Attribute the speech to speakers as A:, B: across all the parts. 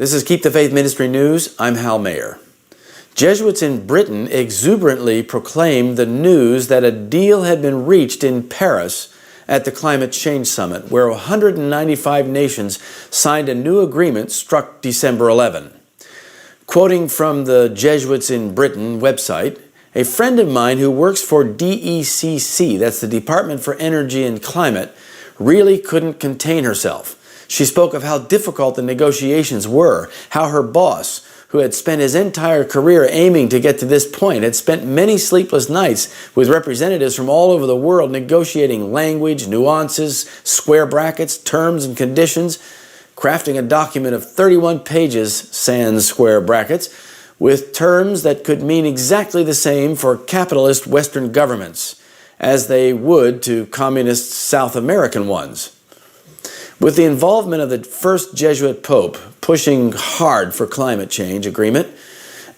A: This is Keep the Faith Ministry News. I'm Hal Mayer. Jesuits in Britain exuberantly proclaimed the news that a deal had been reached in Paris at the Climate Change Summit, where 195 nations signed a new agreement struck December 11. Quoting from the Jesuits in Britain website, a friend of mine who works for DECC, that's the Department for Energy and Climate, really couldn't contain herself. She spoke of how difficult the negotiations were, how her boss, who had spent his entire career aiming to get to this point, had spent many sleepless nights with representatives from all over the world negotiating language, nuances, square brackets, terms and conditions, crafting a document of 31 pages, sans square brackets, with terms that could mean exactly the same for capitalist Western governments as they would to communist South American ones. With the involvement of the first Jesuit Pope pushing hard for climate change agreement,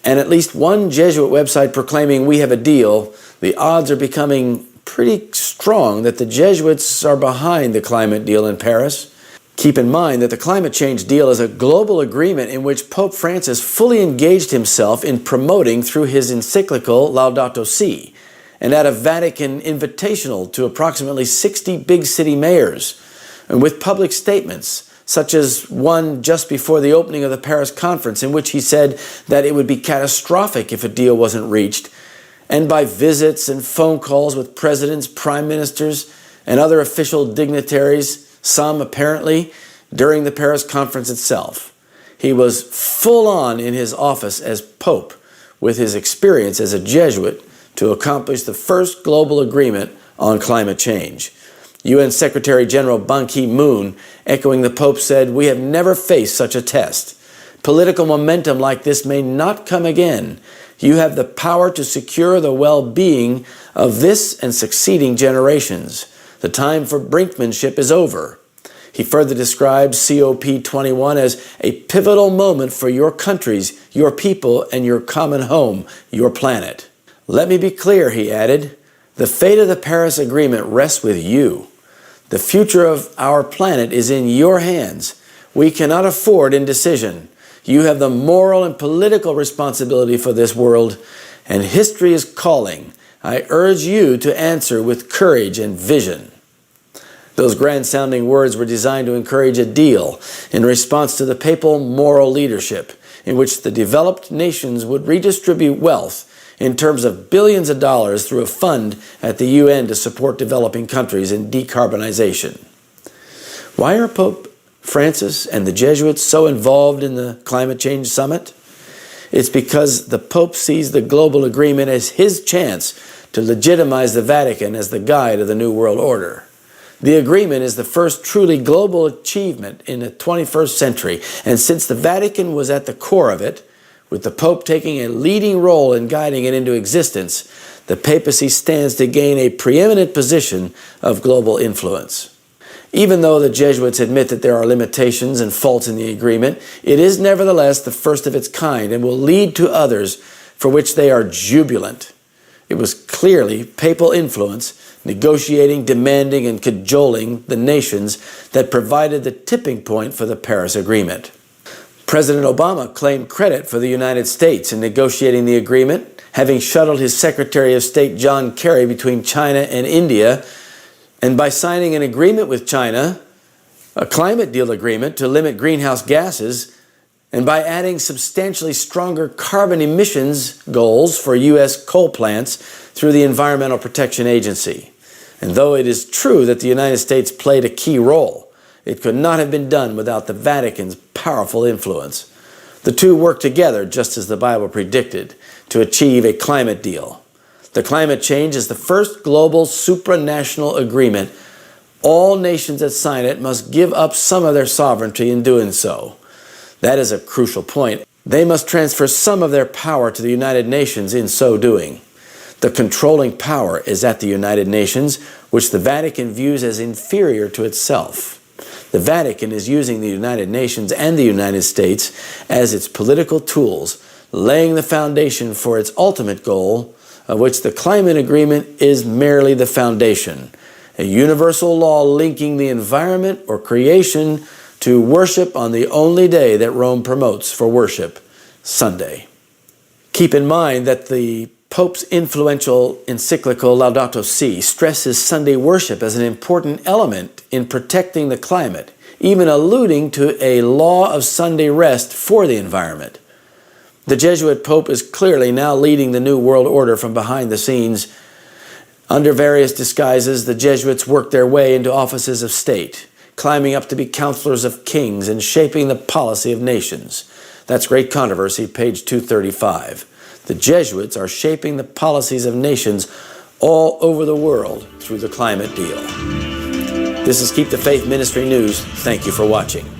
A: and at least one Jesuit website proclaiming we have a deal, the odds are becoming pretty strong that the Jesuits are behind the climate deal in Paris. Keep in mind that the climate change deal is a global agreement in which Pope Francis fully engaged himself in promoting through his encyclical Laudato Si, and at a Vatican invitational to approximately 60 big city mayors, and with public statements, such as one just before the opening of the Paris conference in which he said that it would be catastrophic if a deal wasn't reached, and by visits and phone calls with presidents, prime ministers, and other official dignitaries, some apparently during the Paris conference itself. He was full on in his office as Pope with his experience as a Jesuit to accomplish the first global agreement on climate change. UN Secretary General Ban Ki-moon, echoing the Pope, said, "We have never faced such a test. Political momentum like this may not come again. You have the power to secure the well-being of this and succeeding generations. The time for brinkmanship is over." He further describes COP21 as a pivotal moment for your countries, your people, and your common home, your planet. "Let me be clear," he added, "the fate of the Paris Agreement rests with you. The future of our planet is in your hands. We cannot afford indecision. You have the moral and political responsibility for this world, and history is calling. I urge you to answer with courage and vision." Those grand-sounding words were designed to encourage a deal in response to the papal moral leadership, in which the developed nations would redistribute wealth in terms of billions of dollars through a fund at the UN to support developing countries in decarbonization. Why are Pope Francis and the Jesuits so involved in the climate change summit? It's because the Pope sees the global agreement as his chance to legitimize the Vatican as the guide of the New World Order. The agreement is the first truly global achievement in the 21st century, and since the Vatican was at the core of it, with the Pope taking a leading role in guiding it into existence, the papacy stands to gain a preeminent position of global influence. Even though the Jesuits admit that there are limitations and faults in the agreement, it is nevertheless the first of its kind and will lead to others for which they are jubilant. It was clearly papal influence, negotiating, demanding, and cajoling the nations that provided the tipping point for the Paris Agreement. President Obama claimed credit for the United States in negotiating the agreement, having shuttled his Secretary of State John Kerry between China and India, and by signing an agreement with China, a climate deal agreement to limit greenhouse gases, and by adding substantially stronger carbon emissions goals for U.S. coal plants through the Environmental Protection Agency. And though it is true that the United States played a key role, it could not have been done without the Vatican's powerful influence. The two worked together, just as the Bible predicted, to achieve a climate deal. The climate change is the first global supranational agreement. All nations that sign it must give up some of their sovereignty in doing so. That is a crucial point. They must transfer some of their power to the United Nations in so doing. The controlling power is at the United Nations, which the Vatican views as inferior to itself. The Vatican is using the United Nations and the United States as its political tools, laying the foundation for its ultimate goal, of which the climate agreement is merely the foundation, a universal law linking the environment or creation to worship on the only day that Rome promotes for worship, Sunday. Keep in mind that the Pope's influential encyclical Laudato Si stresses Sunday worship as an important element in protecting the climate, even alluding to a law of Sunday rest for the environment. The Jesuit Pope is clearly now leading the New World Order from behind the scenes. Under various disguises, the Jesuits worked their way into offices of state, climbing up to be counselors of kings and shaping the policy of nations. That's Great Controversy, page 235. The Jesuits are shaping the policies of nations all over the world through the climate deal. This is Keep the Faith Ministry News. Thank you for watching.